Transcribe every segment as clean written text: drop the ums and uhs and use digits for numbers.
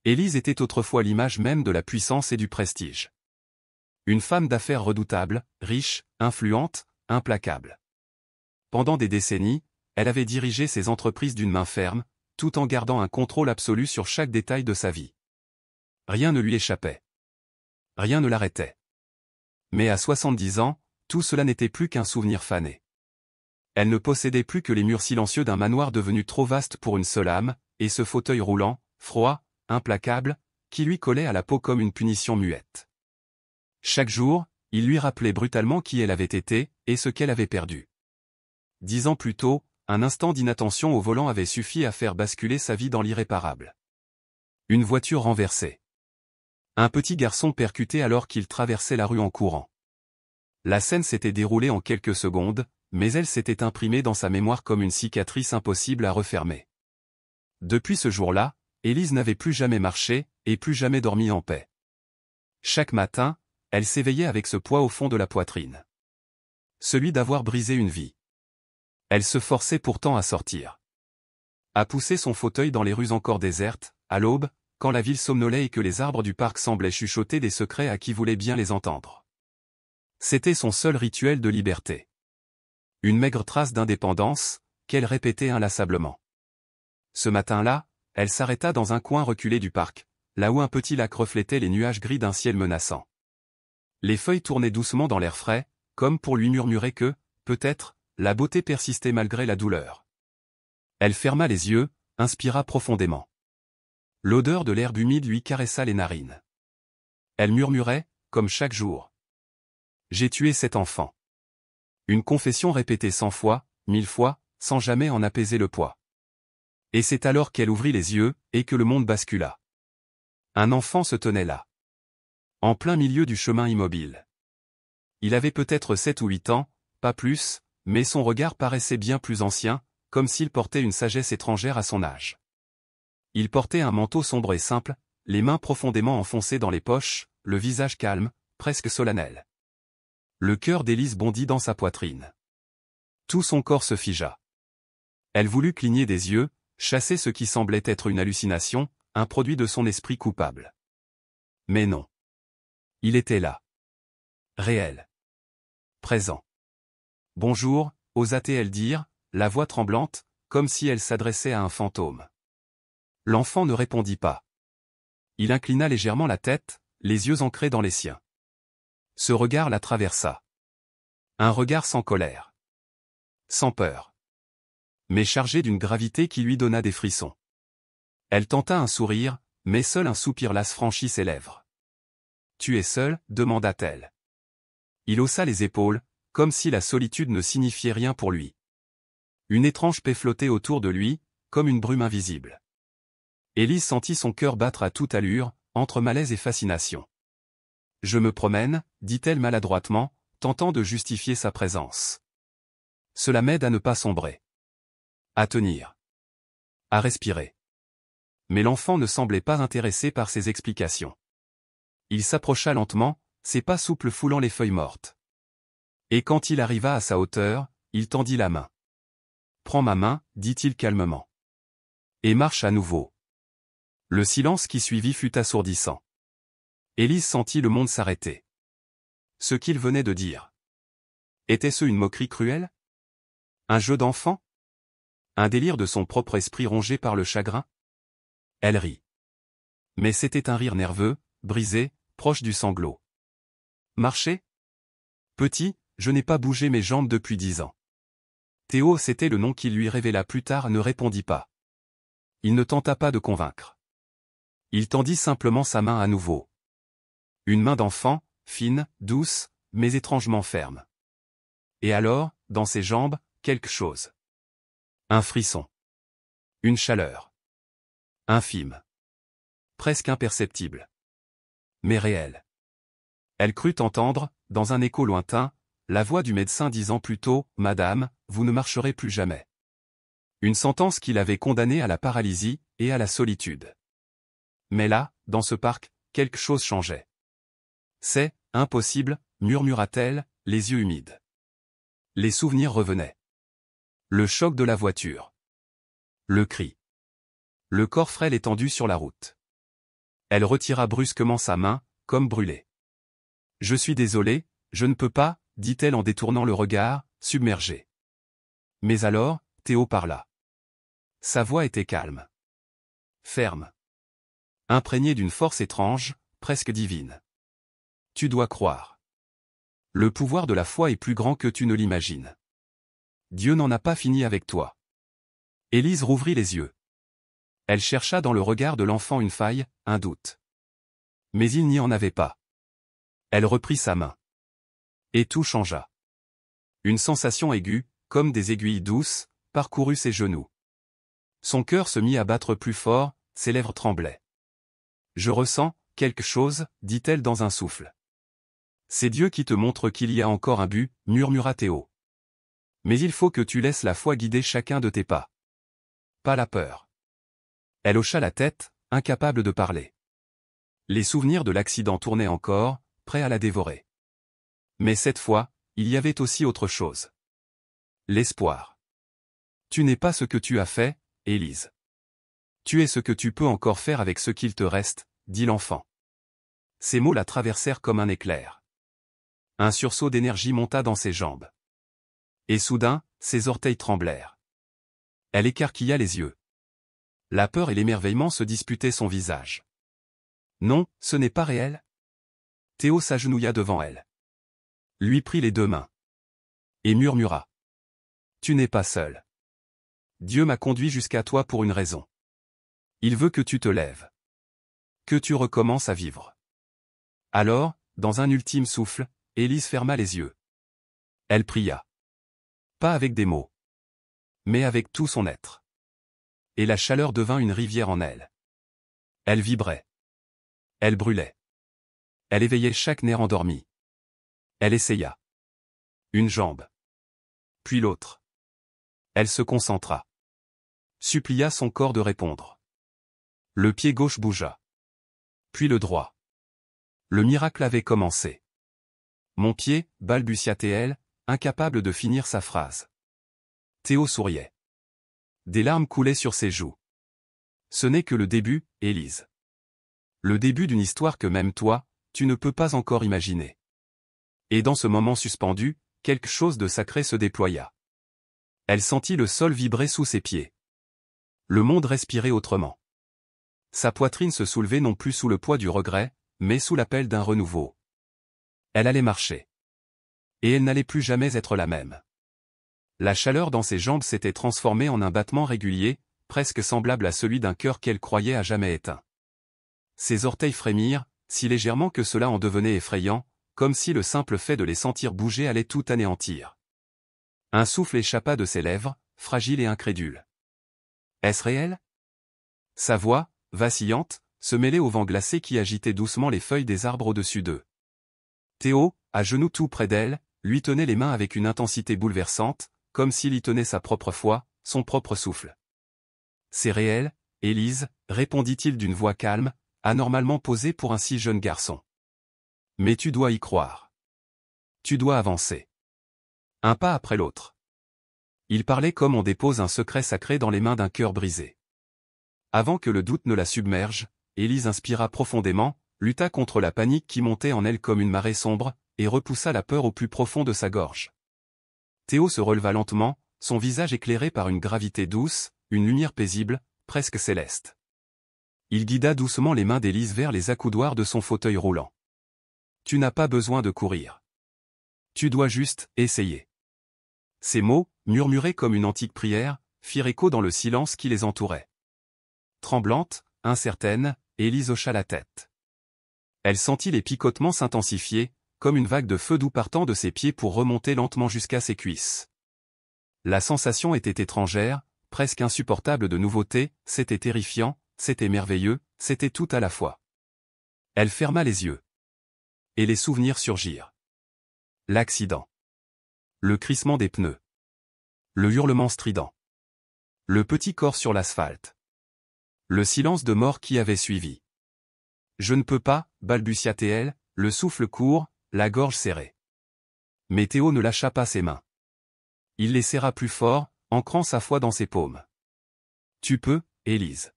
Élise était autrefois l'image même de la puissance et du prestige. Une femme d'affaires redoutable, riche, influente, implacable. Pendant des décennies, elle avait dirigé ses entreprises d'une main ferme, tout en gardant un contrôle absolu sur chaque détail de sa vie. Rien ne lui échappait. Rien ne l'arrêtait. Mais à 70 ans, tout cela n'était plus qu'un souvenir fané. Elle ne possédait plus que les murs silencieux d'un manoir devenu trop vaste pour une seule âme, et ce fauteuil roulant, froid, implacable, qui lui collait à la peau comme une punition muette. Chaque jour, il lui rappelait brutalement qui elle avait été, et ce qu'elle avait perdu. 10 ans plus tôt, un instant d'inattention au volant avait suffi à faire basculer sa vie dans l'irréparable. Une voiture renversée. Un petit garçon percuté alors qu'il traversait la rue en courant. La scène s'était déroulée en quelques secondes, mais elle s'était imprimée dans sa mémoire comme une cicatrice impossible à refermer. Depuis ce jour-là, Élise n'avait plus jamais marché, et plus jamais dormi en paix. Chaque matin, elle s'éveillait avec ce poids au fond de la poitrine. Celui d'avoir brisé une vie. Elle se forçait pourtant à sortir. À pousser son fauteuil dans les rues encore désertes, à l'aube, quand la ville somnolait et que les arbres du parc semblaient chuchoter des secrets à qui voulait bien les entendre. C'était son seul rituel de liberté. Une maigre trace d'indépendance, qu'elle répétait inlassablement. Ce matin-là, elle s'arrêta dans un coin reculé du parc, là où un petit lac reflétait les nuages gris d'un ciel menaçant. Les feuilles tournaient doucement dans l'air frais, comme pour lui murmurer que, peut-être, la beauté persistait malgré la douleur. Elle ferma les yeux, inspira profondément. L'odeur de l'herbe humide lui caressa les narines. Elle murmurait, comme chaque jour. « J'ai tué cet enfant. » Une confession répétée 100 fois, 1000 fois, sans jamais en apaiser le poids. Et c'est alors qu'elle ouvrit les yeux, et que le monde bascula. Un enfant se tenait là. En plein milieu du chemin immobile. Il avait peut-être 7 ou 8 ans, pas plus, mais son regard paraissait bien plus ancien, comme s'il portait une sagesse étrangère à son âge. Il portait un manteau sombre et simple, les mains profondément enfoncées dans les poches, le visage calme, presque solennel. Le cœur d'Élise bondit dans sa poitrine. Tout son corps se figea. Elle voulut cligner des yeux, chasser ce qui semblait être une hallucination, un produit de son esprit coupable. Mais non. Il était là. Réel. Présent. « Bonjour », osa-t-elle dire, la voix tremblante, comme si elle s'adressait à un fantôme. L'enfant ne répondit pas. Il inclina légèrement la tête, les yeux ancrés dans les siens. Ce regard la traversa. Un regard sans colère. Sans peur. Mais chargé d'une gravité qui lui donna des frissons. Elle tenta un sourire, mais seul un soupir las franchit ses lèvres. « Tu es seul ?» demanda-t-elle. Il haussa les épaules, comme si la solitude ne signifiait rien pour lui. Une étrange paix flottait autour de lui, comme une brume invisible. Élise sentit son cœur battre à toute allure, entre malaise et fascination. « Je me promène », dit-elle maladroitement, tentant de justifier sa présence. Cela m'aide à ne pas sombrer. À tenir. À respirer. Mais l'enfant ne semblait pas intéressé par ses explications. Il s'approcha lentement, ses pas souples foulant les feuilles mortes. Et quand il arriva à sa hauteur, il tendit la main. « Prends ma main », dit-il calmement. Et marche à nouveau. Le silence qui suivit fut assourdissant. Élise sentit le monde s'arrêter. Ce qu'il venait de dire. Était-ce une moquerie cruelle? Un jeu d'enfant? Un délire de son propre esprit rongé par le chagrin? Elle rit. Mais c'était un rire nerveux, brisé, proche du sanglot. Marcher? Petit, je n'ai pas bougé mes jambes depuis 10 ans. Théo, c'était le nom qu'il lui révéla plus tard, ne répondit pas. Il ne tenta pas de convaincre. Il tendit simplement sa main à nouveau. Une main d'enfant, fine, douce, mais étrangement ferme. Et alors, dans ses jambes, quelque chose. Un frisson. Une chaleur. Infime. Presque imperceptible. Mais réelle. Elle crut entendre, dans un écho lointain, la voix du médecin disant plus tôt « Madame, vous ne marcherez plus jamais ». Une sentence qui l'avait condamnée à la paralysie et à la solitude. Mais là, dans ce parc, quelque chose changeait. « C'est impossible », murmura-t-elle, les yeux humides. Les souvenirs revenaient. Le choc de la voiture. Le cri. Le corps frêle étendu sur la route. Elle retira brusquement sa main, comme brûlée. Je suis désolée, je ne peux pas, dit-elle en détournant le regard, submergée. Mais alors, Théo parla. Sa voix était calme. Ferme. Imprégnée d'une force étrange, presque divine. Tu dois croire. Le pouvoir de la foi est plus grand que tu ne l'imagines. Dieu n'en a pas fini avec toi. Élise rouvrit les yeux. Elle chercha dans le regard de l'enfant une faille, un doute. Mais il n'y en avait pas. Elle reprit sa main. Et tout changea. Une sensation aiguë, comme des aiguilles douces, parcourut ses genoux. Son cœur se mit à battre plus fort, ses lèvres tremblaient. Je ressens quelque chose, dit-elle dans un souffle. C'est Dieu qui te montre qu'il y a encore un but, murmura Théo. Mais il faut que tu laisses la foi guider chacun de tes pas. Pas la peur. Elle hocha la tête, incapable de parler. Les souvenirs de l'accident tournaient encore, prêts à la dévorer. Mais cette fois, il y avait aussi autre chose. L'espoir. Tu n'es pas ce que tu as fait, Élise. Tu es ce que tu peux encore faire avec ce qu'il te reste, dit l'enfant. Ces mots la traversèrent comme un éclair. Un sursaut d'énergie monta dans ses jambes. Et soudain, ses orteils tremblèrent. Elle écarquilla les yeux. La peur et l'émerveillement se disputaient son visage. Non, ce n'est pas réel. Théo s'agenouilla devant elle. Lui prit les deux mains. Et murmura. Tu n'es pas seul. Dieu m'a conduit jusqu'à toi pour une raison. Il veut que tu te lèves. Que tu recommences à vivre. Alors, dans un ultime souffle, Élise ferma les yeux. Elle pria. Pas avec des mots. Mais avec tout son être. Et la chaleur devint une rivière en elle. Elle vibrait. Elle brûlait. Elle éveillait chaque nerf endormi. Elle essaya. Une jambe. Puis l'autre. Elle se concentra. Supplia son corps de répondre. Le pied gauche bougea. Puis le droit. Le miracle avait commencé. Mon pied, balbutia-t-elle, incapable de finir sa phrase. Théo souriait. Des larmes coulaient sur ses joues. Ce n'est que le début, Élise. Le début d'une histoire que même toi, tu ne peux pas encore imaginer. Et dans ce moment suspendu, quelque chose de sacré se déploya. Elle sentit le sol vibrer sous ses pieds. Le monde respirait autrement. Sa poitrine se soulevait non plus sous le poids du regret, mais sous l'appel d'un renouveau. Elle allait marcher. Et elle n'allait plus jamais être la même. La chaleur dans ses jambes s'était transformée en un battement régulier, presque semblable à celui d'un cœur qu'elle croyait à jamais éteint. Ses orteils frémirent, si légèrement que cela en devenait effrayant, comme si le simple fait de les sentir bouger allait tout anéantir. Un souffle échappa de ses lèvres, fragile et incrédule. Est-ce réel? Sa voix, vacillante, se mêlait au vent glacé qui agitait doucement les feuilles des arbres au-dessus d'eux. Théo, à genoux tout près d'elle, lui tenait les mains avec une intensité bouleversante, comme s'il y tenait sa propre foi, son propre souffle. C'est réel, Élise, répondit-il d'une voix calme, anormalement posée pour un si jeune garçon. Mais tu dois y croire. Tu dois avancer. Un pas après l'autre. Il parlait comme on dépose un secret sacré dans les mains d'un cœur brisé. Avant que le doute ne la submerge, Élise inspira profondément, lutta contre la panique qui montait en elle comme une marée sombre, et repoussa la peur au plus profond de sa gorge. Théo se releva lentement, son visage éclairé par une gravité douce, une lumière paisible, presque céleste. Il guida doucement les mains d'Élise vers les accoudoirs de son fauteuil roulant. Tu n'as pas besoin de courir. Tu dois juste essayer. Ces mots, murmurés comme une antique prière, firent écho dans le silence qui les entourait. Tremblante, incertaine, Élise hocha la tête. Elle sentit les picotements s'intensifier, comme une vague de feu doux partant de ses pieds pour remonter lentement jusqu'à ses cuisses. La sensation était étrangère, presque insupportable de nouveauté, c'était terrifiant, c'était merveilleux, c'était tout à la fois. Elle ferma les yeux. Et les souvenirs surgirent. L'accident. Le crissement des pneus. Le hurlement strident. Le petit corps sur l'asphalte. Le silence de mort qui avait suivi. Je ne peux pas, balbutia-t-elle, le souffle court, la gorge serrée. Mais Théo ne lâcha pas ses mains. Il les serra plus fort, ancrant sa foi dans ses paumes. Tu peux, Élise.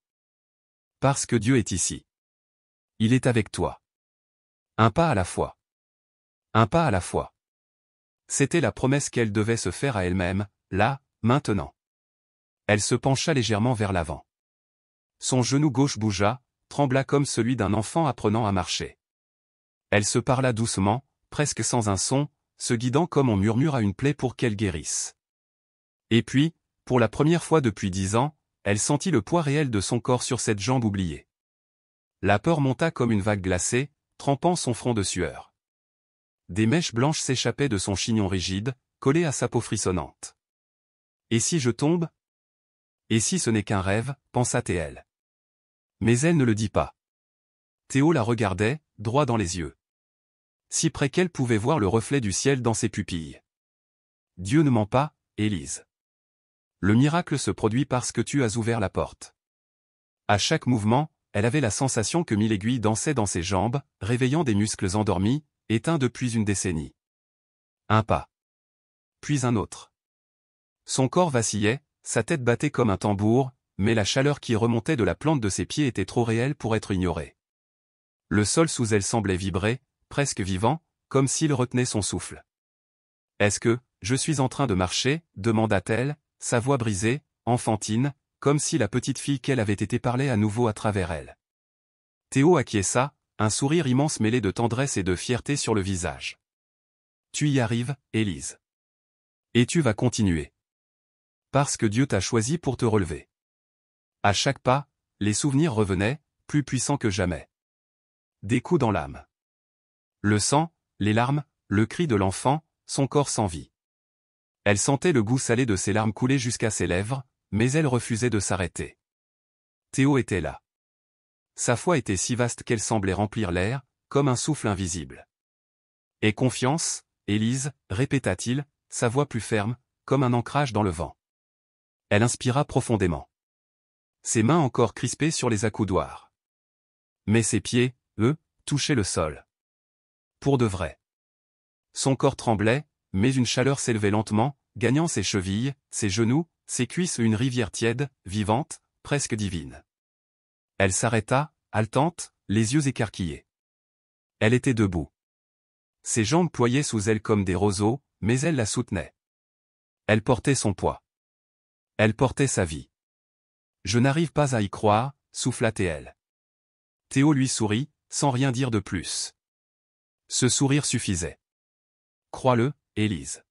Parce que Dieu est ici. Il est avec toi. Un pas à la fois. Un pas à la fois. C'était la promesse qu'elle devait se faire à elle-même, là, maintenant. Elle se pencha légèrement vers l'avant. Son genou gauche bougea, trembla comme celui d'un enfant apprenant à marcher. Elle se parla doucement, presque sans un son, se guidant comme on murmure à une plaie pour qu'elle guérisse. Et puis, pour la première fois depuis 10 ans, elle sentit le poids réel de son corps sur cette jambe oubliée. La peur monta comme une vague glacée, trempant son front de sueur. Des mèches blanches s'échappaient de son chignon rigide, collé à sa peau frissonnante. Et si je tombe? Et si ce n'est qu'un rêve, pensa-t-elle. Mais elle ne le dit pas. Théo la regardait, droit dans les yeux. Si près qu'elle pouvait voir le reflet du ciel dans ses pupilles. Dieu ne ment pas, Élise. Le miracle se produit parce que tu as ouvert la porte. À chaque mouvement, elle avait la sensation que 1000 aiguilles dansaient dans ses jambes, réveillant des muscles endormis, éteints depuis une décennie. Un pas. Puis un autre. Son corps vacillait, sa tête battait comme un tambour, mais la chaleur qui remontait de la plante de ses pieds était trop réelle pour être ignorée. Le sol sous elle semblait vibrer, presque vivant, comme s'il retenait son souffle. « Est-ce que, je suis en train de marcher ?» demanda-t-elle, sa voix brisée, enfantine, comme si la petite fille qu'elle avait été parlait à nouveau à travers elle. Théo acquiesça, un sourire immense mêlé de tendresse et de fierté sur le visage. « Tu y arrives, Élise. Et tu vas continuer. Parce que Dieu t'a choisi pour te relever. » À chaque pas, les souvenirs revenaient, plus puissants que jamais. Des coups dans l'âme. Le sang, les larmes, le cri de l'enfant, son corps sans vie. Elle sentait le goût salé de ses larmes couler jusqu'à ses lèvres, mais elle refusait de s'arrêter. Théo était là. Sa foi était si vaste qu'elle semblait remplir l'air, comme un souffle invisible. « Et confiance, Élise » répéta-t-il, sa voix plus ferme, comme un ancrage dans le vent. Elle inspira profondément. Ses mains encore crispées sur les accoudoirs. Mais ses pieds, eux, touchaient le sol. Pour de vrai. Son corps tremblait, mais une chaleur s'élevait lentement, gagnant ses chevilles, ses genoux, ses cuisses, une rivière tiède, vivante, presque divine. Elle s'arrêta, haletante, les yeux écarquillés. Elle était debout. Ses jambes ployaient sous elle comme des roseaux, mais elle la soutenait. Elle portait son poids. Elle portait sa vie. « Je n'arrive pas à y croire » souffla-t-elle. Théo lui sourit, sans rien dire de plus. Ce sourire suffisait. « Crois-le, Élise.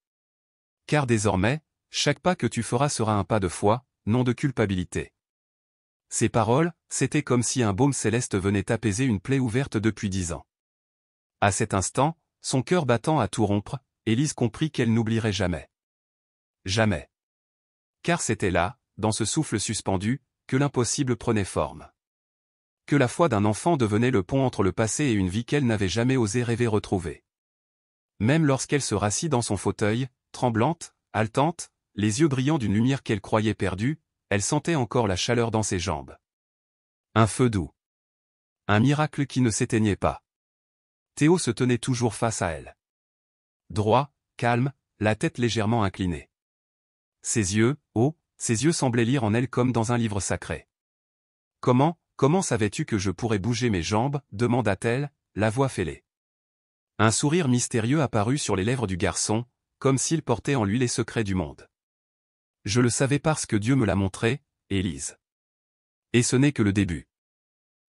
Car désormais, chaque pas que tu feras sera un pas de foi, non de culpabilité. » Ces paroles, c'était comme si un baume céleste venait apaiser une plaie ouverte depuis 10 ans. À cet instant, son cœur battant à tout rompre, Élise comprit qu'elle n'oublierait jamais. Jamais. Car c'était là, dans ce souffle suspendu, que l'impossible prenait forme. Que la foi d'un enfant devenait le pont entre le passé et une vie qu'elle n'avait jamais osé rêver retrouver. Même lorsqu'elle se rassit dans son fauteuil, tremblante, haletante, les yeux brillants d'une lumière qu'elle croyait perdue, elle sentait encore la chaleur dans ses jambes. Un feu doux. Un miracle qui ne s'éteignait pas. Théo se tenait toujours face à elle. Droit, calme, la tête légèrement inclinée. Ses yeux, hauts, ses yeux semblaient lire en elle comme dans un livre sacré. « Comment savais-tu que je pourrais bouger mes jambes » demanda-t-elle, la voix fêlée. Un sourire mystérieux apparut sur les lèvres du garçon, comme s'il portait en lui les secrets du monde. « Je le savais parce que Dieu me l'a montré, Élise. Et ce n'est que le début.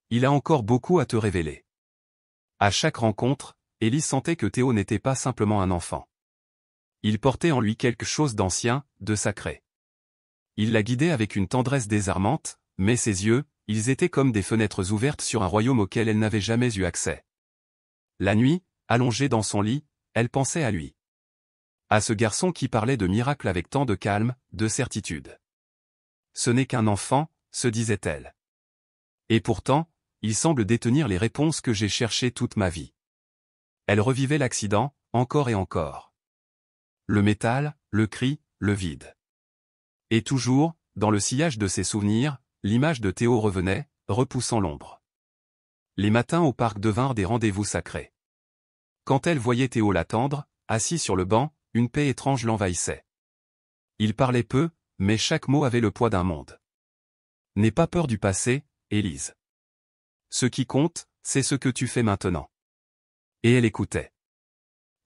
Il a encore beaucoup à te révéler. » À chaque rencontre, Élise sentait que Théo n'était pas simplement un enfant. Il portait en lui quelque chose d'ancien, de sacré. Il la guidait avec une tendresse désarmante, mais ses yeux, ils étaient comme des fenêtres ouvertes sur un royaume auquel elle n'avait jamais eu accès. La nuit, allongée dans son lit, elle pensait à lui. À ce garçon qui parlait de miracles avec tant de calme, de certitude. Ce n'est qu'un enfant, se disait-elle. Et pourtant, il semble détenir les réponses que j'ai cherchées toute ma vie. Elle revivait l'accident, encore et encore. Le métal, le cri, le vide. Et toujours, dans le sillage de ses souvenirs, l'image de Théo revenait, repoussant l'ombre. Les matins au parc devinrent des rendez-vous sacrés. Quand elle voyait Théo l'attendre, assis sur le banc, une paix étrange l'envahissait. Il parlait peu, mais chaque mot avait le poids d'un monde. N'aie pas peur du passé, Élise. Ce qui compte, c'est ce que tu fais maintenant. Et elle écoutait.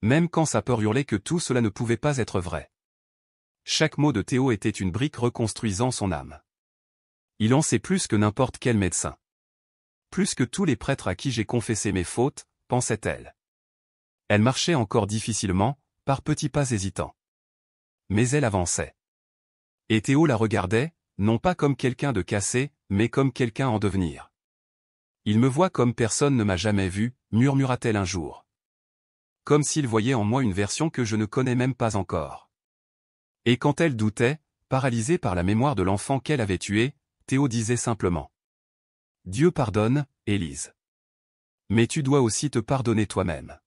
Même quand sa peur hurlait que tout cela ne pouvait pas être vrai. Chaque mot de Théo était une brique reconstruisant son âme. Il en sait plus que n'importe quel médecin. Plus que tous les prêtres à qui j'ai confessé mes fautes, pensait-elle. Elle marchait encore difficilement, par petits pas hésitants. Mais elle avançait. Et Théo la regardait, non pas comme quelqu'un de cassé, mais comme quelqu'un en devenir. Il me voit comme personne ne m'a jamais vu, murmura-t-elle un jour. Comme s'il voyait en moi une version que je ne connais même pas encore. Et quand elle doutait, paralysée par la mémoire de l'enfant qu'elle avait tué, Théo disait simplement. Dieu pardonne, Élise. Mais tu dois aussi te pardonner toi-même.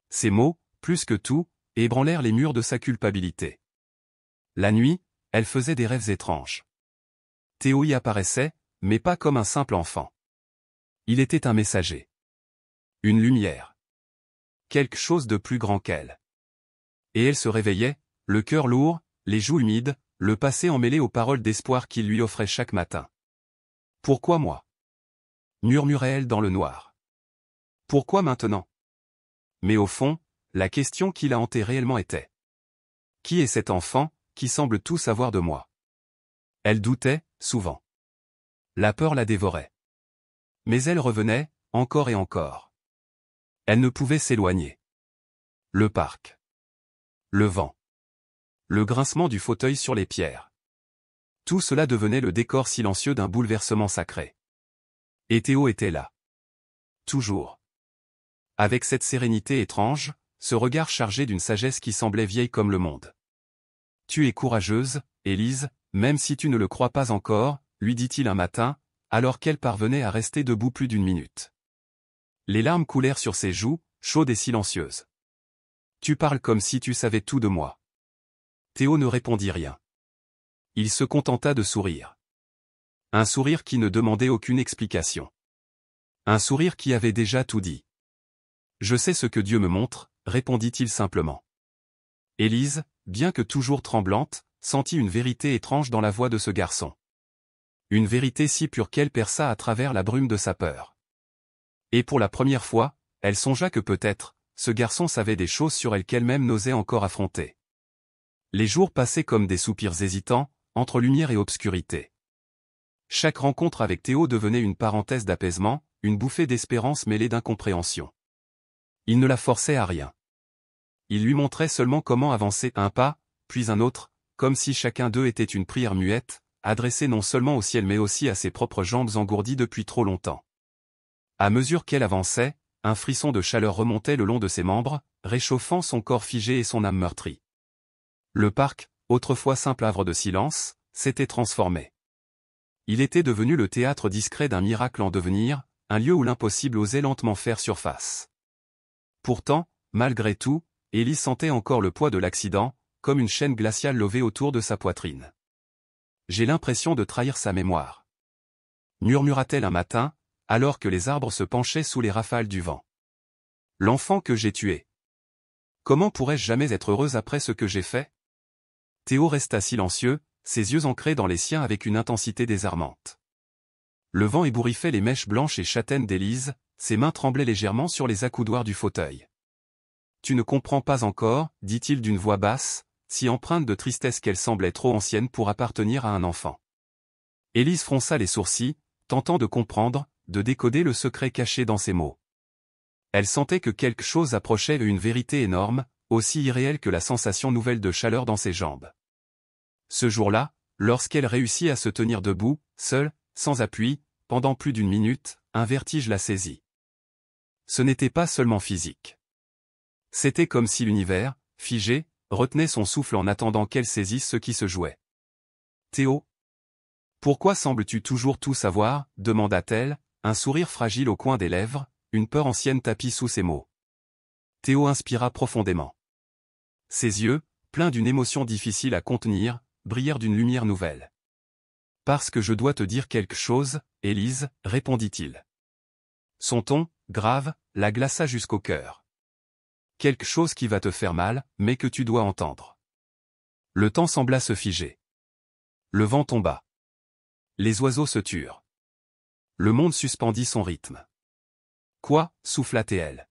Ces mots, plus que tout, ébranlèrent les murs de sa culpabilité. La nuit, elle faisait des rêves étranges. Théo y apparaissait, mais pas comme un simple enfant. Il était un messager. Une lumière. Quelque chose de plus grand qu'elle. Et elle se réveillait, le cœur lourd, les joues humides, le passé emmêlé aux paroles d'espoir qu'il lui offrait chaque matin. Pourquoi moi? Murmurait-elle dans le noir. Pourquoi maintenant? Mais au fond, la question qui la hantait réellement était. Qui est cet enfant, qui semble tout savoir de moi? Elle doutait, souvent. La peur la dévorait. Mais elle revenait, encore et encore. Elle ne pouvait s'éloigner. Le parc. Le vent. Le grincement du fauteuil sur les pierres. Tout cela devenait le décor silencieux d'un bouleversement sacré. Et Théo était là. Toujours. Avec cette sérénité étrange, ce regard chargé d'une sagesse qui semblait vieille comme le monde. Tu es courageuse, Élise, même si tu ne le crois pas encore, lui dit-il un matin, alors qu'elle parvenait à rester debout plus d'une minute. Les larmes coulèrent sur ses joues, chaudes et silencieuses. Tu parles comme si tu savais tout de moi. Théo ne répondit rien. Il se contenta de sourire. Un sourire qui ne demandait aucune explication. Un sourire qui avait déjà tout dit. Je sais ce que Dieu me montre, répondit-il simplement. Élise, bien que toujours tremblante, sentit une vérité étrange dans la voix de ce garçon. Une vérité si pure qu'elle perça à travers la brume de sa peur. Et pour la première fois, elle songea que peut-être, ce garçon savait des choses sur elle qu'elle-même n'osait encore affronter. Les jours passaient comme des soupirs hésitants, entre lumière et obscurité. Chaque rencontre avec Théo devenait une parenthèse d'apaisement, une bouffée d'espérance mêlée d'incompréhension. Il ne la forçait à rien. Il lui montrait seulement comment avancer un pas, puis un autre, comme si chacun d'eux était une prière muette, adressée non seulement au ciel mais aussi à ses propres jambes engourdies depuis trop longtemps. À mesure qu'elle avançait, un frisson de chaleur remontait le long de ses membres, réchauffant son corps figé et son âme meurtrie. Le parc, autrefois simple havre de silence, s'était transformé. Il était devenu le théâtre discret d'un miracle en devenir, un lieu où l'impossible osait lentement faire surface. Pourtant, malgré tout, Élise sentait encore le poids de l'accident, comme une chaîne glaciale levée autour de sa poitrine. J'ai l'impression de trahir sa mémoire. Murmura-t-elle un matin, alors que les arbres se penchaient sous les rafales du vent. L'enfant que j'ai tué. Comment pourrais-je jamais être heureuse après ce que j'ai fait? Théo resta silencieux, ses yeux ancrés dans les siens avec une intensité désarmante. Le vent ébouriffait les mèches blanches et châtaines d'Élise, ses mains tremblaient légèrement sur les accoudoirs du fauteuil. Tu ne comprends pas encore, dit-il d'une voix basse, si empreinte de tristesse qu'elle semblait trop ancienne pour appartenir à un enfant. Élise fronça les sourcils, tentant de comprendre, de décoder le secret caché dans ses mots. Elle sentait que quelque chose approchait une vérité énorme, aussi irréelle que la sensation nouvelle de chaleur dans ses jambes. Ce jour-là, lorsqu'elle réussit à se tenir debout, seule, sans appui, pendant plus d'une minute, un vertige la saisit. Ce n'était pas seulement physique. C'était comme si l'univers, figé, retenait son souffle en attendant qu'elle saisisse ce qui se jouait. Théo. Pourquoi sembles-tu toujours tout savoir, demanda-t-elle, un sourire fragile au coin des lèvres, une peur ancienne tapie sous ses mots. Théo inspira profondément. Ses yeux, pleins d'une émotion difficile à contenir, brillèrent d'une lumière nouvelle. Parce que je dois te dire quelque chose, Élise, répondit-il. Son ton, grave, la glaça jusqu'au cœur. Quelque chose qui va te faire mal, mais que tu dois entendre. Le temps sembla se figer. Le vent tomba. Les oiseaux se turent. Le monde suspendit son rythme. Quoi, souffla-t-elle.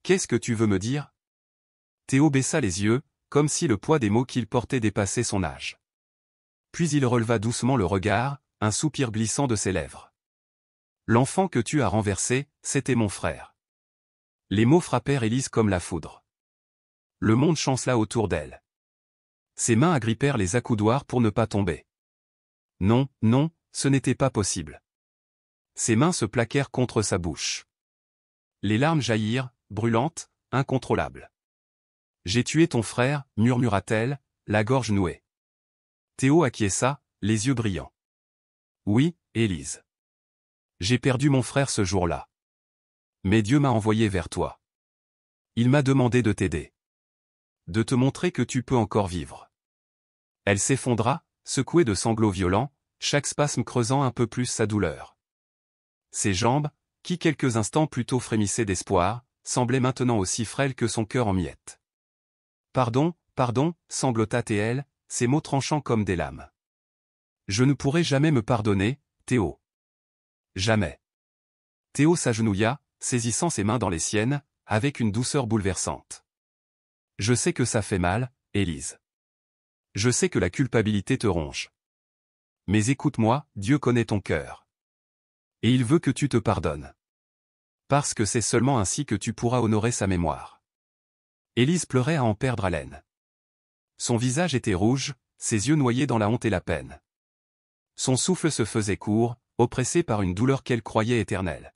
Qu'est-ce que tu veux me dire? Théo baissa les yeux, comme si le poids des mots qu'il portait dépassait son âge. Puis il releva doucement le regard, un soupir glissant de ses lèvres. L'enfant que tu as renversé, c'était mon frère. Les mots frappèrent Élise comme la foudre. Le monde chancela autour d'elle. Ses mains agrippèrent les accoudoirs pour ne pas tomber. Non, non, ce n'était pas possible. Ses mains se plaquèrent contre sa bouche. Les larmes jaillirent, brûlantes, incontrôlables. J'ai tué ton frère, murmura-t-elle, la gorge nouée. Théo acquiesça, les yeux brillants. Oui, Élise. J'ai perdu mon frère ce jour-là. Mais Dieu m'a envoyé vers toi. Il m'a demandé de t'aider. De te montrer que tu peux encore vivre. Elle s'effondra, secouée de sanglots violents, chaque spasme creusant un peu plus sa douleur. Ses jambes, qui quelques instants plus tôt frémissaient d'espoir, semblaient maintenant aussi frêles que son cœur en miettes. Pardon, pardon, sanglota-t-elle, ses mots tranchants comme des lames. Je ne pourrai jamais me pardonner, Théo. Jamais. Théo s'agenouilla, saisissant ses mains dans les siennes, avec une douceur bouleversante. Je sais que ça fait mal, Élise. Je sais que la culpabilité te ronge. Mais écoute-moi, Dieu connaît ton cœur. Et il veut que tu te pardonnes. Parce que c'est seulement ainsi que tu pourras honorer sa mémoire. Élise pleurait à en perdre haleine. Son visage était rouge, ses yeux noyés dans la honte et la peine. Son souffle se faisait court, oppressé par une douleur qu'elle croyait éternelle.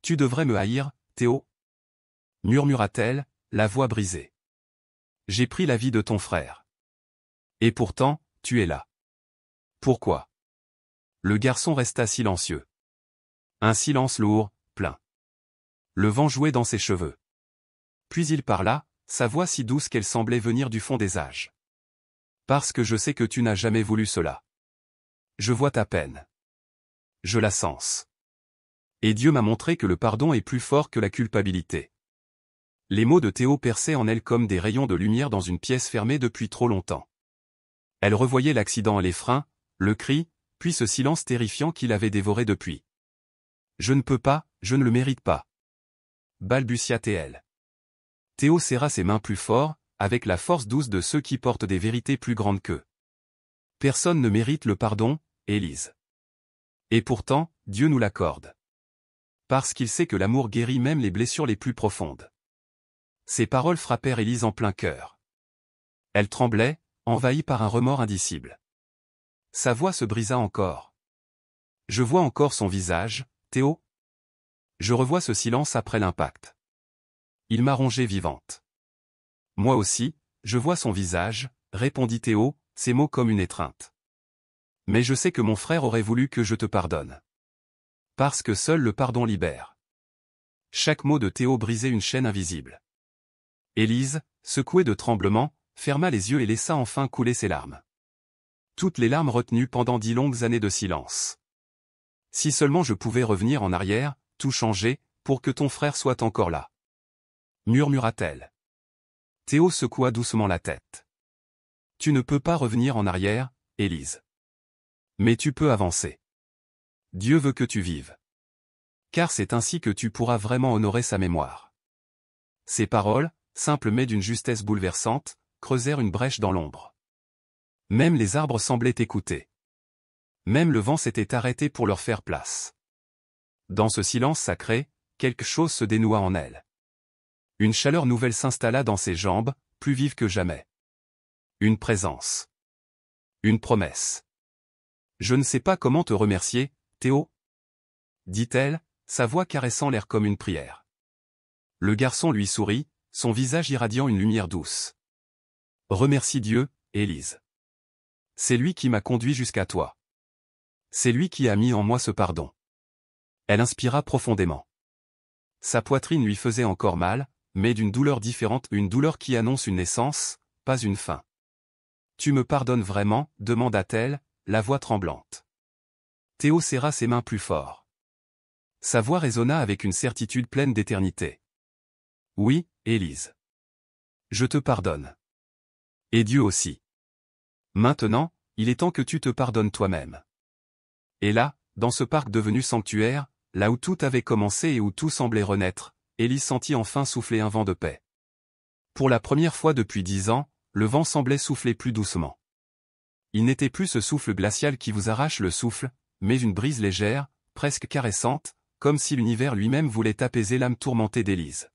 Tu devrais me haïr, Théo, murmura-t-elle, la voix brisée. J'ai pris la vie de ton frère. Et pourtant, tu es là. Pourquoi? Le garçon resta silencieux. Un silence lourd, plein. Le vent jouait dans ses cheveux. Puis il parla, sa voix si douce qu'elle semblait venir du fond des âges. Parce que je sais que tu n'as jamais voulu cela. Je vois ta peine. Je la sens. Et Dieu m'a montré que le pardon est plus fort que la culpabilité. Les mots de Théo perçaient en elle comme des rayons de lumière dans une pièce fermée depuis trop longtemps. Elle revoyait l'accident et les freins, le cri, puis ce silence terrifiant qui l'avait dévoré depuis. Je ne peux pas, je ne le mérite pas. Balbutia-t-elle. Théo serra ses mains plus fort, avec la force douce de ceux qui portent des vérités plus grandes qu'eux. Personne ne mérite le pardon, Élise. Et pourtant, Dieu nous l'accorde. Parce qu'il sait que l'amour guérit même les blessures les plus profondes. Ces paroles frappèrent Élise en plein cœur. Elle tremblait, envahie par un remords indicible. Sa voix se brisa encore. Je vois encore son visage, Théo. Je revois ce silence après l'impact. Il m'a rongée vivante. Moi aussi, je vois son visage, répondit Théo, ses mots comme une étreinte. Mais je sais que mon frère aurait voulu que je te pardonne. Parce que seul le pardon libère. Chaque mot de Théo brisait une chaîne invisible. Élise, secouée de tremblement, ferma les yeux et laissa enfin couler ses larmes. Toutes les larmes retenues pendant 10 longues années de silence. Si seulement je pouvais revenir en arrière, tout changer, pour que ton frère soit encore là. Murmura-t-elle. Théo secoua doucement la tête. Tu ne peux pas revenir en arrière, Élise. Mais tu peux avancer. Dieu veut que tu vives. Car c'est ainsi que tu pourras vraiment honorer sa mémoire. Ces paroles, simples mais d'une justesse bouleversante, creusèrent une brèche dans l'ombre. Même les arbres semblaient écouter. Même le vent s'était arrêté pour leur faire place. Dans ce silence sacré, quelque chose se dénoua en elle. Une chaleur nouvelle s'installa dans ses jambes, plus vive que jamais. Une présence. Une promesse. Je ne sais pas comment te remercier, Théo, dit-elle, sa voix caressant l'air comme une prière. Le garçon lui sourit, son visage irradiant une lumière douce. Remercie Dieu, Élise. C'est lui qui m'a conduit jusqu'à toi. C'est lui qui a mis en moi ce pardon. Elle inspira profondément. Sa poitrine lui faisait encore mal, mais d'une douleur différente, une douleur qui annonce une naissance, pas une fin. Tu me pardonnes vraiment, demanda-t-elle, la voix tremblante. Théo serra ses mains plus fort. Sa voix résonna avec une certitude pleine d'éternité. Oui, Élise. Je te pardonne. Et Dieu aussi. Maintenant, il est temps que tu te pardonnes toi-même. Et là, dans ce parc devenu sanctuaire, là où tout avait commencé et où tout semblait renaître, Élise sentit enfin souffler un vent de paix. Pour la première fois depuis 10 ans, le vent semblait souffler plus doucement. Il n'était plus ce souffle glacial qui vous arrache le souffle, mais une brise légère, presque caressante, comme si l'univers lui-même voulait apaiser l'âme tourmentée d'Élise.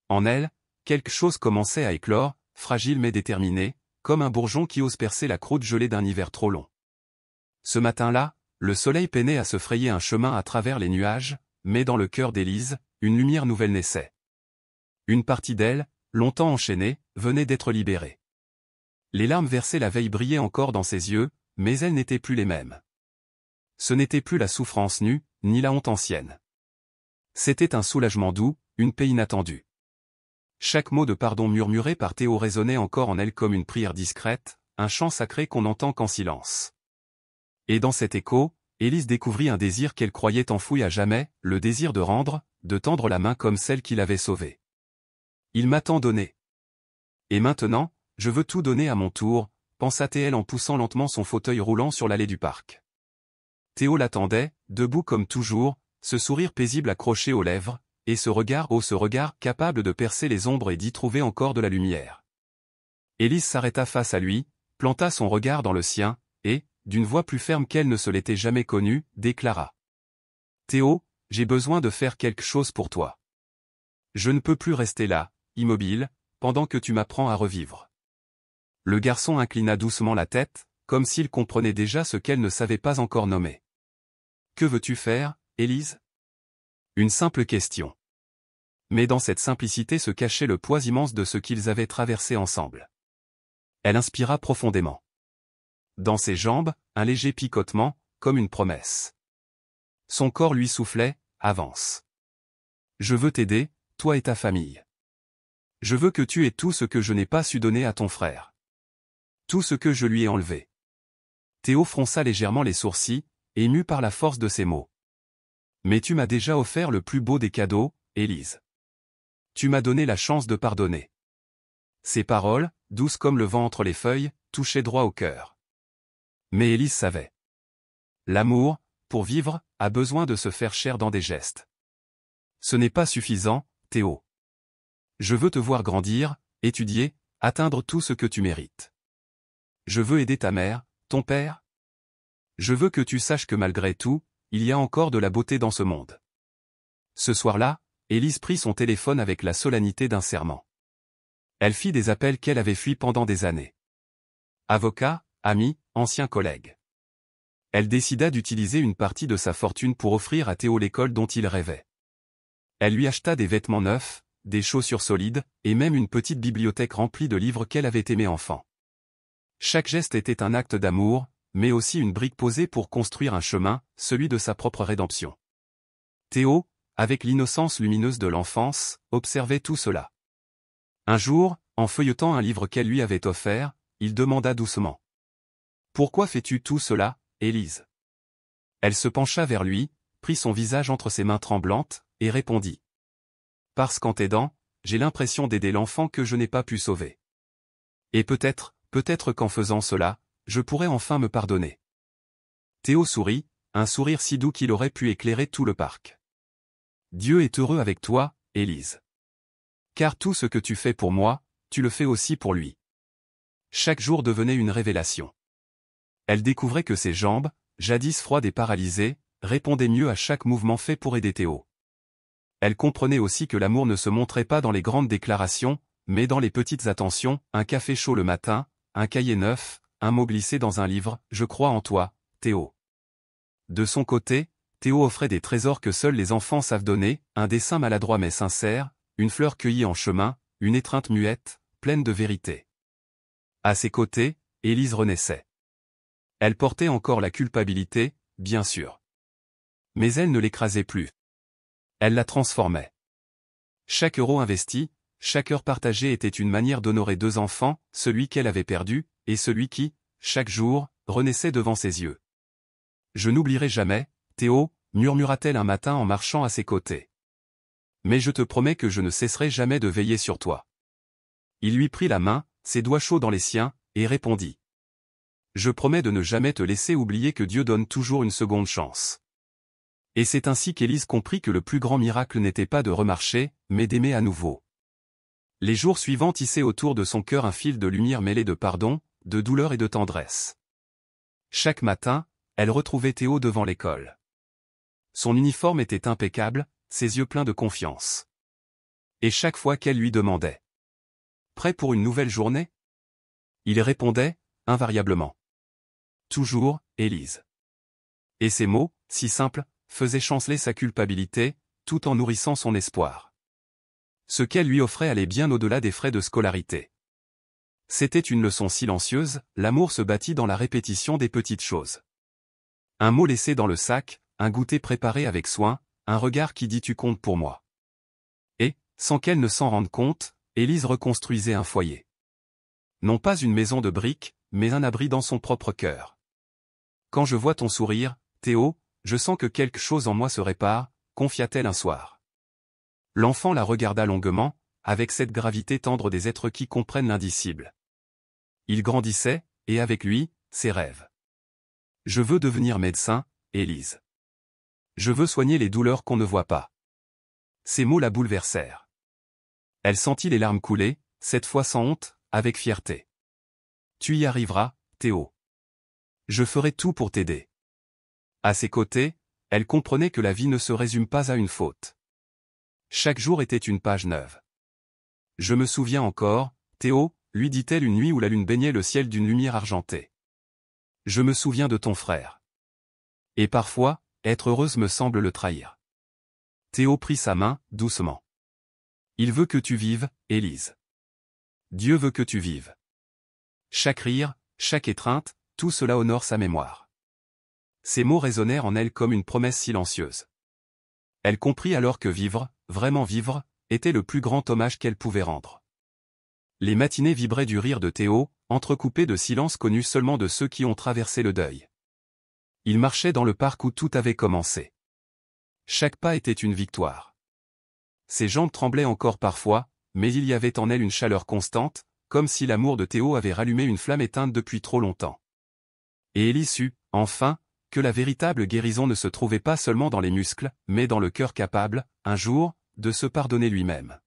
En elle, quelque chose commençait à éclore, fragile mais déterminé, comme un bourgeon qui ose percer la croûte gelée d'un hiver trop long. Ce matin-là, le soleil peinait à se frayer un chemin à travers les nuages, mais dans le cœur d'Élise, une lumière nouvelle naissait. Une partie d'elle, longtemps enchaînée, venait d'être libérée. Les larmes versées la veille brillaient encore dans ses yeux, mais elles n'étaient plus les mêmes. Ce n'était plus la souffrance nue, ni la honte ancienne. C'était un soulagement doux, une paix inattendue. Chaque mot de pardon murmuré par Théo résonnait encore en elle comme une prière discrète, un chant sacré qu'on n'entend qu'en silence. Et dans cet écho, Élise découvrit un désir qu'elle croyait enfoui à jamais, le désir de rendre, de tendre la main comme celle qui l'avait sauvée. Il m'a tant donné. Et maintenant, je veux tout donner à mon tour, pensa-t-elle en poussant lentement son fauteuil roulant sur l'allée du parc. Théo l'attendait, debout comme toujours, ce sourire paisible accroché aux lèvres, et ce regard capable de percer les ombres et d'y trouver encore de la lumière. Élise s'arrêta face à lui, planta son regard dans le sien, et, d'une voix plus ferme qu'elle ne se l'était jamais connue, déclara. « Théo, j'ai besoin de faire quelque chose pour toi. Je ne peux plus rester là, immobile, pendant que tu m'apprends à revivre. » Le garçon inclina doucement la tête, comme s'il comprenait déjà ce qu'elle ne savait pas encore nommer. « Que veux-tu faire, Élise ? » Une simple question. Mais dans cette simplicité se cachait le poids immense de ce qu'ils avaient traversé ensemble. Elle inspira profondément. Dans ses jambes, un léger picotement, comme une promesse. Son corps lui soufflait, « Avance. Je veux t'aider, toi et ta famille. Je veux que tu aies tout ce que je n'ai pas su donner à ton frère. Tout ce que je lui ai enlevé. » Théo fronça légèrement les sourcils, ému par la force de ses mots. « Mais tu m'as déjà offert le plus beau des cadeaux, Élise. Tu m'as donné la chance de pardonner. » Ces paroles, douces comme le vent entre les feuilles, touchaient droit au cœur. Mais Élise savait. L'amour, pour vivre, a besoin de se faire chair dans des gestes. Ce n'est pas suffisant, Théo. Je veux te voir grandir, étudier, atteindre tout ce que tu mérites. Je veux aider ta mère, ton père. Je veux que tu saches que malgré tout, il y a encore de la beauté dans ce monde. Ce soir-là, Élise prit son téléphone avec la solennité d'un serment. Elle fit des appels qu'elle avait fuis pendant des années. Avocats, amis, anciens collègues. Elle décida d'utiliser une partie de sa fortune pour offrir à Théo l'école dont il rêvait. Elle lui acheta des vêtements neufs, des chaussures solides, et même une petite bibliothèque remplie de livres qu'elle avait aimés enfant. Chaque geste était un acte d'amour, mais aussi une brique posée pour construire un chemin, celui de sa propre rédemption. Théo, avec l'innocence lumineuse de l'enfance, observait tout cela. Un jour, en feuilletant un livre qu'elle lui avait offert, il demanda doucement. « Pourquoi fais-tu tout cela, Élise ?» Elle se pencha vers lui, prit son visage entre ses mains tremblantes, et répondit. « Parce qu'en t'aidant, j'ai l'impression d'aider l'enfant que je n'ai pas pu sauver. Et peut-être qu'en faisant cela, je pourrais enfin me pardonner. » Théo sourit, un sourire si doux qu'il aurait pu éclairer tout le parc. « Dieu est heureux avec toi, Élise. Car tout ce que tu fais pour moi, tu le fais aussi pour lui. » Chaque jour devenait une révélation. Elle découvrait que ses jambes, jadis froides et paralysées, répondaient mieux à chaque mouvement fait pour aider Théo. Elle comprenait aussi que l'amour ne se montrait pas dans les grandes déclarations, mais dans les petites attentions, un café chaud le matin, un cahier neuf, un mot glissé dans un livre, « Je crois en toi, Théo. » De son côté, Théo offrait des trésors que seuls les enfants savent donner, un dessin maladroit mais sincère, une fleur cueillie en chemin, une étreinte muette, pleine de vérité. À ses côtés, Élise renaissait. Elle portait encore la culpabilité, bien sûr. Mais elle ne l'écrasait plus. Elle la transformait. Chaque euro investi, chaque heure partagée était une manière d'honorer 2 enfants, celui qu'elle avait perdu, et celui qui, chaque jour, renaissait devant ses yeux. « Je n'oublierai jamais, Théo, » murmura-t-elle un matin en marchant à ses côtés. « Mais je te promets que je ne cesserai jamais de veiller sur toi. » Il lui prit la main, ses doigts chauds dans les siens, et répondit. « Je promets de ne jamais te laisser oublier que Dieu donne toujours une seconde chance. » Et c'est ainsi qu'Élise comprit que le plus grand miracle n'était pas de remarcher, mais d'aimer à nouveau. Les jours suivants tissaient autour de son cœur un fil de lumière mêlé de pardon, de douleur et de tendresse. Chaque matin, elle retrouvait Théo devant l'école. Son uniforme était impeccable, ses yeux pleins de confiance. Et chaque fois qu'elle lui demandait « Prêt pour une nouvelle journée ?» il répondait, invariablement « Toujours, Élise. » Et ces mots, si simples, faisaient chanceler sa culpabilité, tout en nourrissant son espoir. Ce qu'elle lui offrait allait bien au-delà des frais de scolarité. C'était une leçon silencieuse, l'amour se bâtit dans la répétition des petites choses. Un mot laissé dans le sac, un goûter préparé avec soin, un regard qui dit « tu comptes pour moi ». Et, sans qu'elle ne s'en rende compte, Élise reconstruisait un foyer. Non pas une maison de briques, mais un abri dans son propre cœur. Quand je vois ton sourire, Théo, je sens que quelque chose en moi se répare, confia-t-elle un soir. L'enfant la regarda longuement, avec cette gravité tendre des êtres qui comprennent l'indicible. Il grandissait, et avec lui, ses rêves. Je veux devenir médecin, Élise. Je veux soigner les douleurs qu'on ne voit pas. Ces mots la bouleversèrent. Elle sentit les larmes couler, cette fois sans honte, avec fierté. Tu y arriveras, Théo. Je ferai tout pour t'aider. À ses côtés, elle comprenait que la vie ne se résume pas à une faute. Chaque jour était une page neuve. Je me souviens encore, Théo, lui dit-elle une nuit où la lune baignait le ciel d'une lumière argentée. Je me souviens de ton frère. Et parfois, être heureuse me semble le trahir. Théo prit sa main, doucement. Il veut que tu vives, Élise. Dieu veut que tu vives. Chaque rire, chaque étreinte, tout cela honore sa mémoire. Ces mots résonnèrent en elle comme une promesse silencieuse. Elle comprit alors que vivre, vraiment vivre, était le plus grand hommage qu'elle pouvait rendre. Les matinées vibraient du rire de Théo, entrecoupées de silences connus seulement de ceux qui ont traversé le deuil. Il marchait dans le parc où tout avait commencé. Chaque pas était une victoire. Ses jambes tremblaient encore parfois, mais il y avait en elle une chaleur constante, comme si l'amour de Théo avait rallumé une flamme éteinte depuis trop longtemps. Et Élise sut, enfin, que la véritable guérison ne se trouvait pas seulement dans les muscles, mais dans le cœur capable, un jour, de se pardonner lui-même.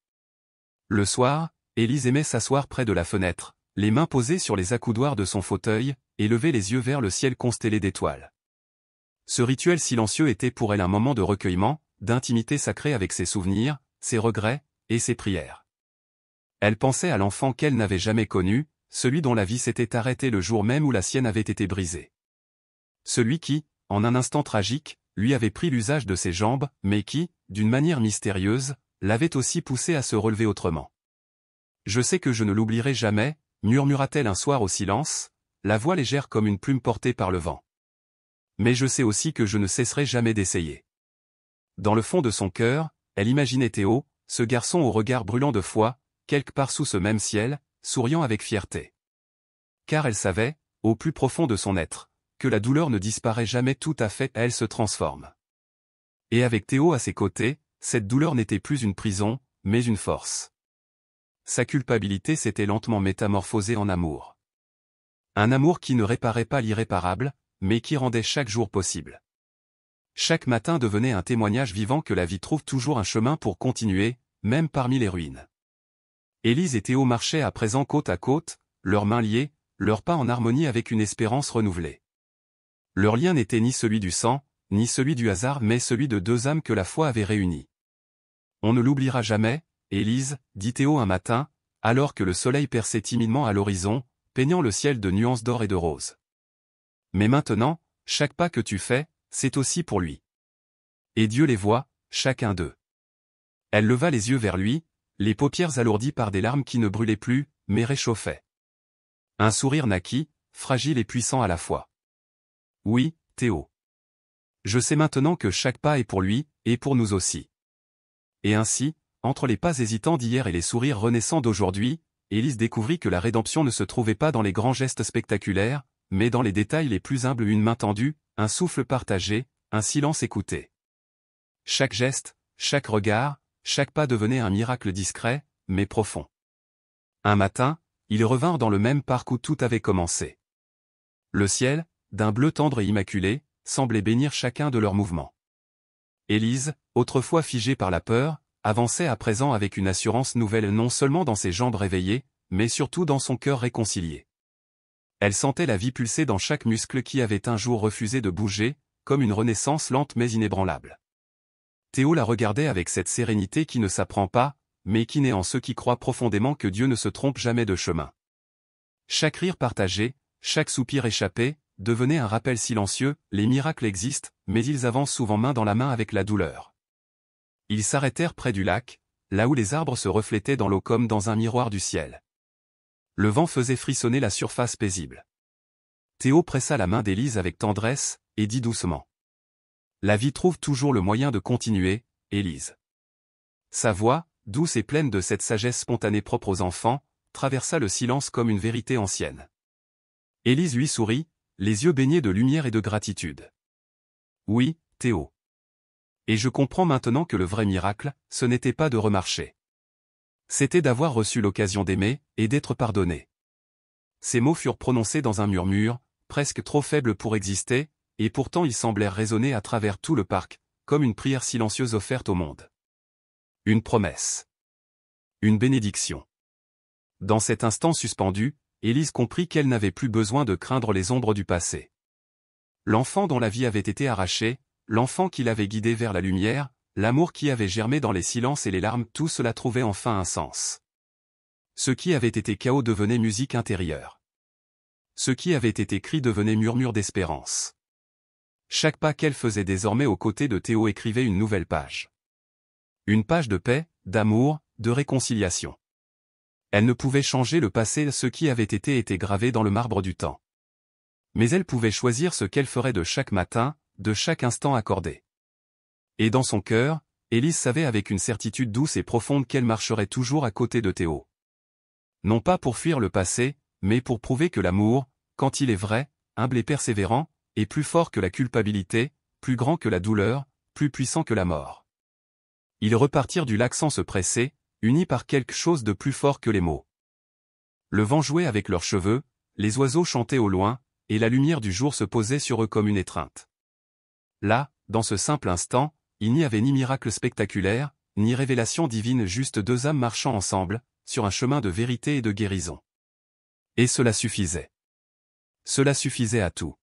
Le soir, Élise aimait s'asseoir près de la fenêtre, les mains posées sur les accoudoirs de son fauteuil, et lever les yeux vers le ciel constellé d'étoiles. Ce rituel silencieux était pour elle un moment de recueillement, d'intimité sacrée avec ses souvenirs, ses regrets, et ses prières. Elle pensait à l'enfant qu'elle n'avait jamais connu, celui dont la vie s'était arrêtée le jour même où la sienne avait été brisée. Celui qui, en un instant tragique, lui avait pris l'usage de ses jambes, mais qui, d'une manière mystérieuse, l'avait aussi poussé à se relever autrement. « Je sais que je ne l'oublierai jamais », murmura-t-elle un soir au silence, la voix légère comme une plume portée par le vent. Mais je sais aussi que je ne cesserai jamais d'essayer. Dans le fond de son cœur, elle imaginait Théo, ce garçon au regard brûlant de foi, quelque part sous ce même ciel, souriant avec fierté. Car elle savait, au plus profond de son être, que la douleur ne disparaît jamais tout à fait, elle se transforme. Et avec Théo à ses côtés, cette douleur n'était plus une prison, mais une force. Sa culpabilité s'était lentement métamorphosée en amour. Un amour qui ne réparait pas l'irréparable, mais qui rendait chaque jour possible. Chaque matin devenait un témoignage vivant que la vie trouve toujours un chemin pour continuer, même parmi les ruines. Élise et Théo marchaient à présent côte à côte, leurs mains liées, leurs pas en harmonie avec une espérance renouvelée. Leur lien n'était ni celui du sang, ni celui du hasard mais celui de deux âmes que la foi avait réunies. On ne l'oubliera jamais, Élise, dit Théo un matin, alors que le soleil perçait timidement à l'horizon, peignant le ciel de nuances d'or et de rose. Mais maintenant, chaque pas que tu fais, c'est aussi pour lui. Et Dieu les voit, chacun d'eux. Elle leva les yeux vers lui, les paupières alourdies par des larmes qui ne brûlaient plus, mais réchauffaient. Un sourire naquit, fragile et puissant à la fois. Oui, Théo. Je sais maintenant que chaque pas est pour lui, et pour nous aussi. Et ainsi, entre les pas hésitants d'hier et les sourires renaissants d'aujourd'hui, Élise découvrit que la rédemption ne se trouvait pas dans les grands gestes spectaculaires, mais dans les détails les plus humbles, une main tendue, un souffle partagé, un silence écouté. Chaque geste, chaque regard, chaque pas devenait un miracle discret, mais profond. Un matin, ils revinrent dans le même parc où tout avait commencé. Le ciel, d'un bleu tendre et immaculé, semblait bénir chacun de leurs mouvements. Élise, autrefois figée par la peur, avançait à présent avec une assurance nouvelle non seulement dans ses jambes réveillées, mais surtout dans son cœur réconcilié. Elle sentait la vie pulser dans chaque muscle qui avait un jour refusé de bouger, comme une renaissance lente mais inébranlable. Théo la regardait avec cette sérénité qui ne s'apprend pas, mais qui naît en ceux qui croient profondément que Dieu ne se trompe jamais de chemin. Chaque rire partagé, chaque soupir échappé, devenait un rappel silencieux, les miracles existent, mais ils avancent souvent main dans la main avec la douleur. Ils s'arrêtèrent près du lac, là où les arbres se reflétaient dans l'eau comme dans un miroir du ciel. Le vent faisait frissonner la surface paisible. Théo pressa la main d'Élise avec tendresse, et dit doucement. La vie trouve toujours le moyen de continuer, Élise. Sa voix, douce et pleine de cette sagesse spontanée propre aux enfants, traversa le silence comme une vérité ancienne. Élise lui sourit, les yeux baignés de lumière et de gratitude. Oui, Théo. Et je comprends maintenant que le vrai miracle, ce n'était pas de remarcher. C'était d'avoir reçu l'occasion d'aimer, et d'être pardonné. Ces mots furent prononcés dans un murmure, presque trop faible pour exister, et pourtant ils semblèrent résonner à travers tout le parc, comme une prière silencieuse offerte au monde. Une promesse. Une bénédiction. Dans cet instant suspendu, Élise comprit qu'elle n'avait plus besoin de craindre les ombres du passé. L'enfant dont la vie avait été arrachée, l'enfant qui l'avait guidée vers la lumière, l'amour qui avait germé dans les silences et les larmes, tout cela trouvait enfin un sens. Ce qui avait été chaos devenait musique intérieure. Ce qui avait été cri devenait murmure d'espérance. Chaque pas qu'elle faisait désormais aux côtés de Théo écrivait une nouvelle page. Une page de paix, d'amour, de réconciliation. Elle ne pouvait changer le passé, ce qui avait été était gravé dans le marbre du temps. Mais elle pouvait choisir ce qu'elle ferait de chaque matin, de chaque instant accordé. Et dans son cœur, Élise savait avec une certitude douce et profonde qu'elle marcherait toujours à côté de Théo. Non pas pour fuir le passé, mais pour prouver que l'amour, quand il est vrai, humble et persévérant, est plus fort que la culpabilité, plus grand que la douleur, plus puissant que la mort. Ils repartirent du lac sans se presser, unis par quelque chose de plus fort que les mots. Le vent jouait avec leurs cheveux, les oiseaux chantaient au loin, et la lumière du jour se posait sur eux comme une étreinte. Là, dans ce simple instant, il n'y avait ni miracle spectaculaire, ni révélation divine, juste deux âmes marchant ensemble, sur un chemin de vérité et de guérison. Et cela suffisait. Cela suffisait à tout.